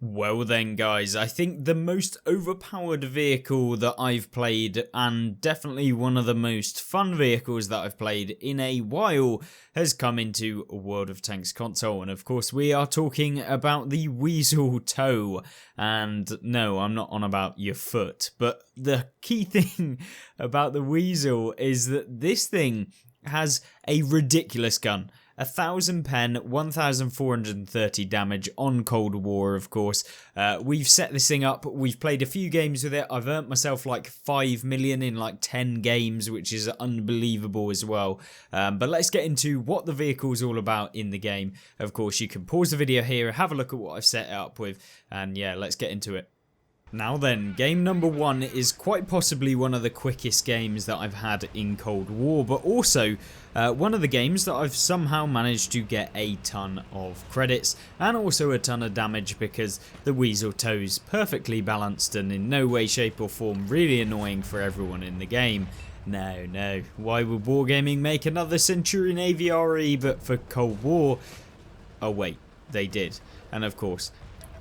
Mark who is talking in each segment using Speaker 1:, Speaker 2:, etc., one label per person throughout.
Speaker 1: Well then guys, I think the most overpowered vehicle that I've played, and definitely one of the most fun vehicles that I've played in a while, has come into World of Tanks console, and of course we are talking about the Weasel Toe. And no, I'm not on about your foot, but the key thing about the Weasel is that this thing has a ridiculous gun. 1000 pen, 1430 damage on Cold War, of course. We've set this thing up, we've played a few games with it. I've earned myself like 5 million in like 10 games, which is unbelievable as well. But let's get into what the vehicle's all about in the game. Of course, you can pause the video here, have a look at what I've set it up with, and yeah, let's get into it. Now then, game number 1 is quite possibly one of the quickest games that I've had in Cold War, but also one of the games that I've somehow managed to get a ton of credits and also a ton of damage, because the Weasel Toe's perfectly balanced and in no way, shape or form really annoying for everyone in the game. No, why would Wargaming make another Centurion AVRE but for Cold War? Oh wait, they did. And of course,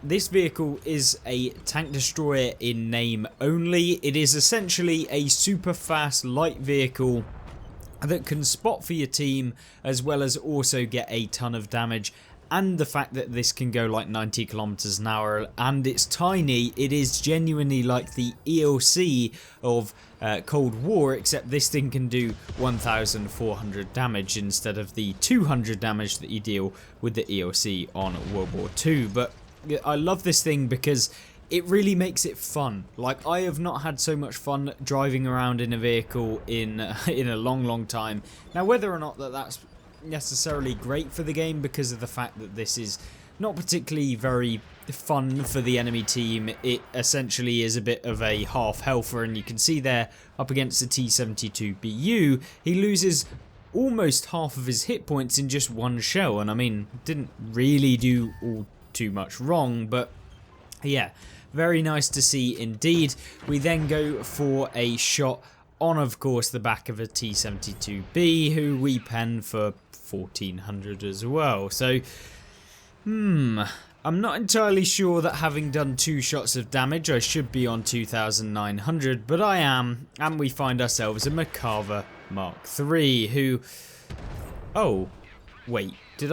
Speaker 1: this vehicle is a tank destroyer in name only. It is essentially a super fast light vehicle that can spot for your team, as well as also get a ton of damage. And the fact that this can go like 90 kilometers an hour and it's tiny, it is genuinely like the ELC of Cold War, except this thing can do 1400 damage instead of the 200 damage that you deal with the ELC on World War II. But I love this thing because it really makes it fun. Like, I have not had so much fun driving around in a vehicle in a long time. Now, whether or not that's necessarily great for the game, because of the fact that this is not particularly very fun for the enemy team, it essentially is a bit of a half healther, and you can see there up against the T-72BU, he loses almost half of his hit points in just one shell, and I mean, didn't really do all too much wrong, but yeah, very nice to see indeed. We then go for a shot on, of course, the back of a T-72B, who we pen for 1400 as well. So I'm not entirely sure that having done 2 shots of damage I should be on 2900, but I am, and we find ourselves a Macabre Mark III, who, oh wait, did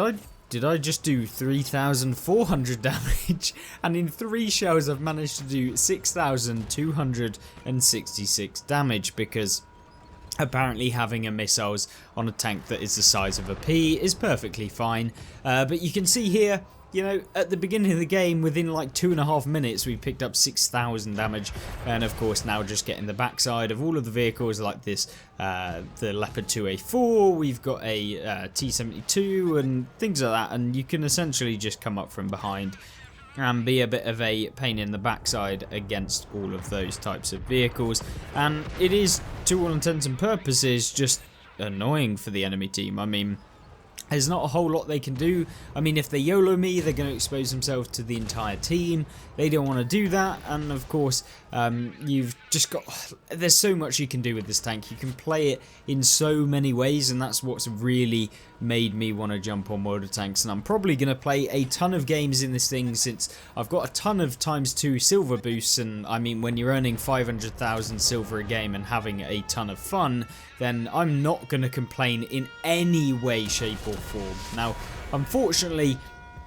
Speaker 1: I just do 3,400 damage? And in 3 shells I've managed to do 6,266 damage, because apparently having a missiles on a tank that is the size of a pea is perfectly fine. But you can see here, you know, at the beginning of the game, within like 2.5 minutes, we picked up 6,000 damage. And of course, now just getting the backside of all of the vehicles like this, the Leopard 2A4, we've got a T-72 and things like that. And you can essentially just come up from behind and be a bit of a pain in the backside against all of those types of vehicles. And it is, to all intents and purposes, just annoying for the enemy team. I mean, there's not a whole lot they can do. I mean, if they YOLO me, they're going to expose themselves to the entire team. They don't want to do that. And of course, you've just got... There's so much you can do with this tank. You can play it in so many ways, and that's what's really made me want to jump on World of Tanks. And I'm probably going to play a ton of games in this thing, since I've got a ton of ×2 silver boosts. And I mean, when you're earning 500,000 silver a game and having a ton of fun, then I'm not going to complain in any way, shape or form. Now, unfortunately,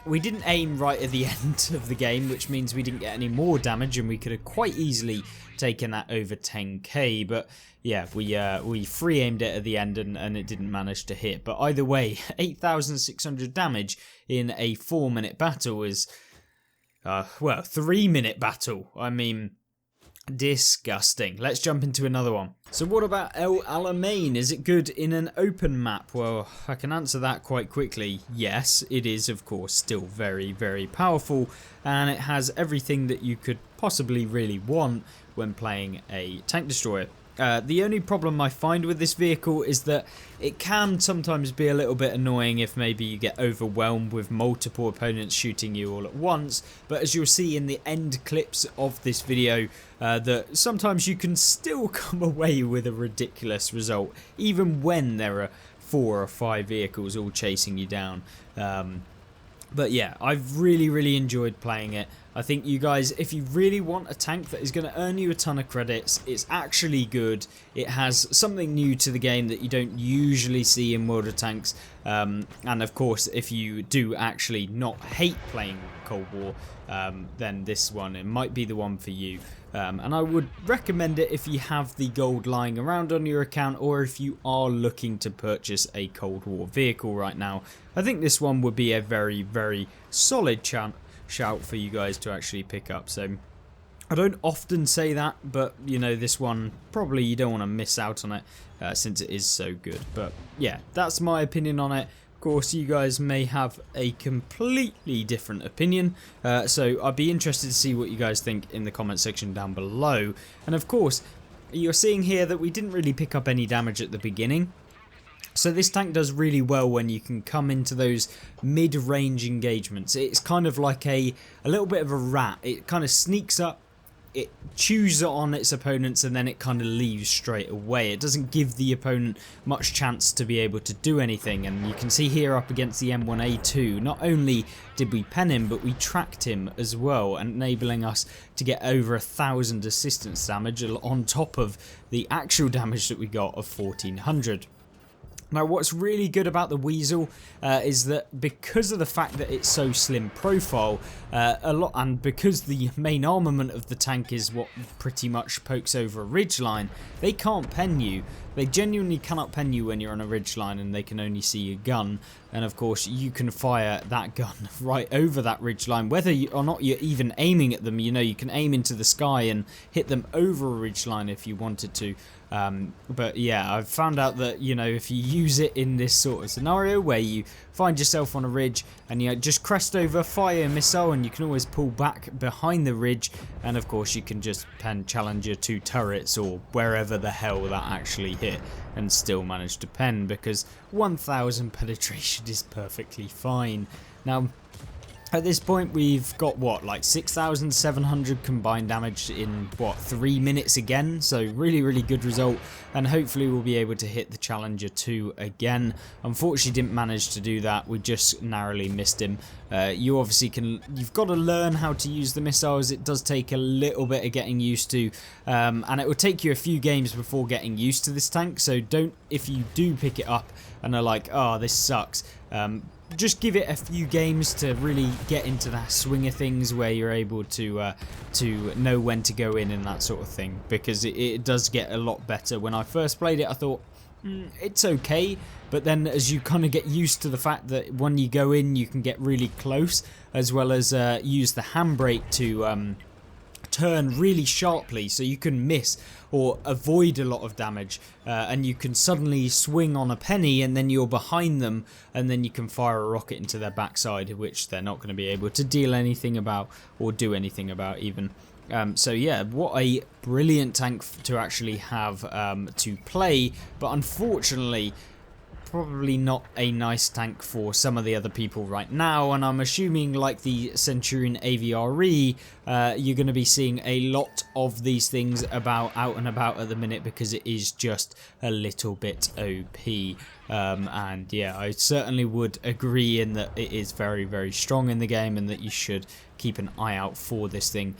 Speaker 1: we didn't aim right at the end of the game, which means we didn't get any more damage, and we could have quite easily taken that over 10k. But yeah, we free aimed it at the end, and it didn't manage to hit. But either way, 8,600 damage in a 4-minute battle is, well, 3-minute battle. I mean, disgusting. Let's jump into another one. So what about El Alamein? Is it good in an open map? Well, I can answer that quite quickly. Yes, it is, of course, still very, very powerful, and it has everything that you could possibly really want when playing a tank destroyer. The only problem I find with this vehicle is that it can sometimes be a little bit annoying if maybe you get overwhelmed with multiple opponents shooting you all at once, but as you'll see in the end clips of this video, that sometimes you can still come away with a ridiculous result, even when there are 4 or 5 vehicles all chasing you down. But yeah, I've really enjoyed playing it. I think you guys, if you really want a tank that is going to earn you a ton of credits, it's actually good. It has something new to the game that you don't usually see in World of Tanks. And of course, if you do actually not hate playing Cold War, then this one, it might be the one for you. And I would recommend it if you have the gold lying around on your account, or if you are looking to purchase a Cold War vehicle right now. I think this one would be a very, very solid shout for you guys to actually pick up. So I don't often say that, but you know, this one probably you don't want to miss out on it since it is so good. But yeah, that's my opinion on it. Of course, you guys may have a completely different opinion, so I'd be interested to see what you guys think in the comment section down below. And of course, you're seeing here that we didn't really pick up any damage at the beginning. So this tank does really well when you can come into those mid-range engagements. It's kind of like a little bit of a rat. It kind of sneaks up, it chews on its opponents, and then it kind of leaves straight away. It doesn't give the opponent much chance to be able to do anything. And you can see here up against the M1A2, not only did we pen him, but we tracked him as well, enabling us to get over 1,000 assistance damage on top of the actual damage that we got of 1,400. Now, what's really good about the Weasel is that because of the fact that it's so slim profile, and because the main armament of the tank is what pretty much pokes over a ridgeline, they can't pen you. They genuinely cannot pen you when you're on a ridgeline and they can only see your gun. And of course, you can fire that gun right over that ridgeline, whether or not you're even aiming at them. You know, you can aim into the sky and hit them over a ridgeline if you wanted to. But yeah, I've found out that, you know, if you use it in this sort of scenario where you find yourself on a ridge and you just crest over, fire a missile, and you can always pull back behind the ridge, and of course you can just pen Challenger 2 turrets or wherever the hell that actually hit and still manage to pen, because 1,000 penetration is perfectly fine. Now, at this point, we've got, what, like 6,700 combined damage in, what, 3 minutes again? So really, really good result. And hopefully we'll be able to hit the Challenger 2 again. Unfortunately, didn't manage to do that. We just narrowly missed him. You obviously you've got to learn how to use the missiles. It does take a little bit of getting used to. And it will take you a few games before getting used to this tank. So if you do pick it up and are like, oh, this sucks, just give it a few games to really get into that swing of things where you're able to know when to go in and that sort of thing, because it does get a lot better. When I first played it, I thought it's okay, but then as you kind of get used to the fact that when you go in you can get really close, as well as use the handbrake to turn really sharply so you can miss or avoid a lot of damage, and you can suddenly swing on a penny and then you're behind them, and then you can fire a rocket into their backside, which they're not going to be able to deal anything about or do anything about even. So yeah, what a brilliant tank to actually have to play, but unfortunately probably not a nice tank for some of the other people right now. And I'm assuming, like the Centurion AVRE, you're going to be seeing a lot of these things out and about at the minute, because it is just a little bit OP. And yeah, I certainly would agree in that it is very, very strong in the game, and that you should keep an eye out for this thing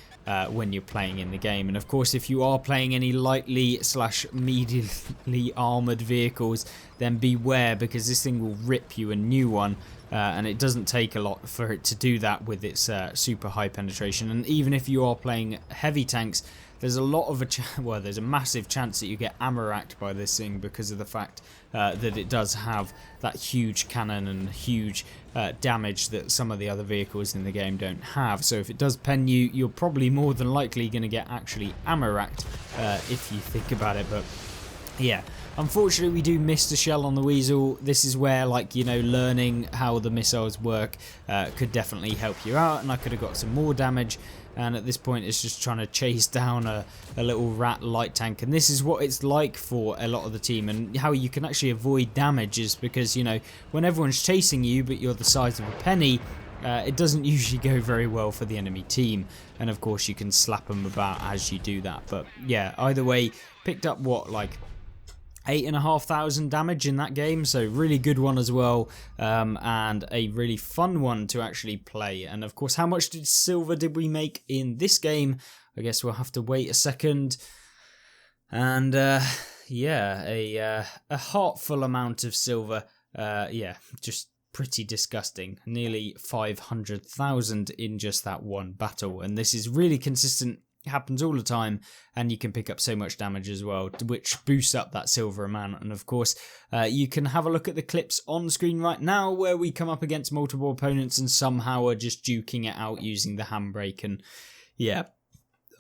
Speaker 1: when you're playing in the game. And of course, if you are playing any lightly / mediumly armored vehicles, then beware, because this thing will rip you a new one. And it doesn't take a lot for it to do that with its super high penetration. And even if you are playing heavy tanks, there's a lot of there's a massive chance that you get ammo racked by this thing, because of the fact that it does have that huge cannon and huge damage that some of the other vehicles in the game don't have. So if it does pen you, you're probably more than likely going to get actually ammo racked if you think about it. But yeah, unfortunately we do miss the shell on the Weasel. This is where, like, you know, learning how the missiles work could definitely help you out, and I could have got some more damage. And at this point it's just trying to chase down a little rat light tank, and this is what it's like for a lot of the team. And how you can actually avoid damage is because, you know, when everyone's chasing you but you're the size of a penny, it doesn't usually go very well for the enemy team. And of course you can slap them about as you do that. But yeah, either way, picked up what, like 8,500 damage in that game, so really good one as well, and a really fun one to actually play. And of course, how much silver did we make in this game? I guess we'll have to wait a second. And yeah, a heartful amount of silver. Yeah, just pretty disgusting. Nearly 500,000 in just that one battle, and this is really consistent. It happens all the time, and you can pick up so much damage as well, which boosts up that silver amount. And of course, you can have a look at the clips on screen right now where we come up against multiple opponents and somehow are just duking it out using the handbrake. And yeah,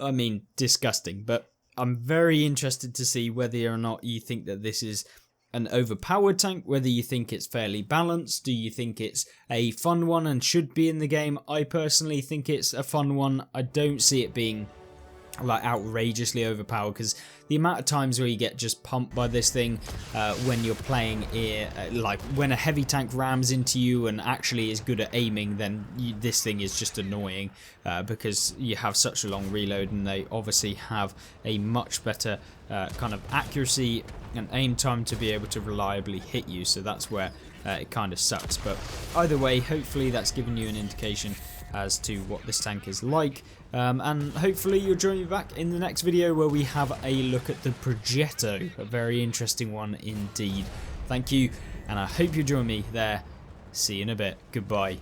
Speaker 1: I mean, disgusting. But I'm very interested to see whether or not you think that this is an overpowered tank, whether you think it's fairly balanced. Do you think it's a fun one and should be in the game? I personally think it's a fun one. I don't see it being like outrageously overpowered, because the amount of times where you get just pumped by this thing when you're playing like when a heavy tank rams into you and actually is good at aiming, then this thing is just annoying because you have such a long reload, and they obviously have a much better kind of accuracy and aim time to be able to reliably hit you, so that's where it kind of sucks. But either way, hopefully that's given you an indication as to what this tank is like, and hopefully you'll join me back in the next video where we have a look at the Progetto, a very interesting one indeed. Thank you, and I hope you join me there. See you in a bit. Goodbye.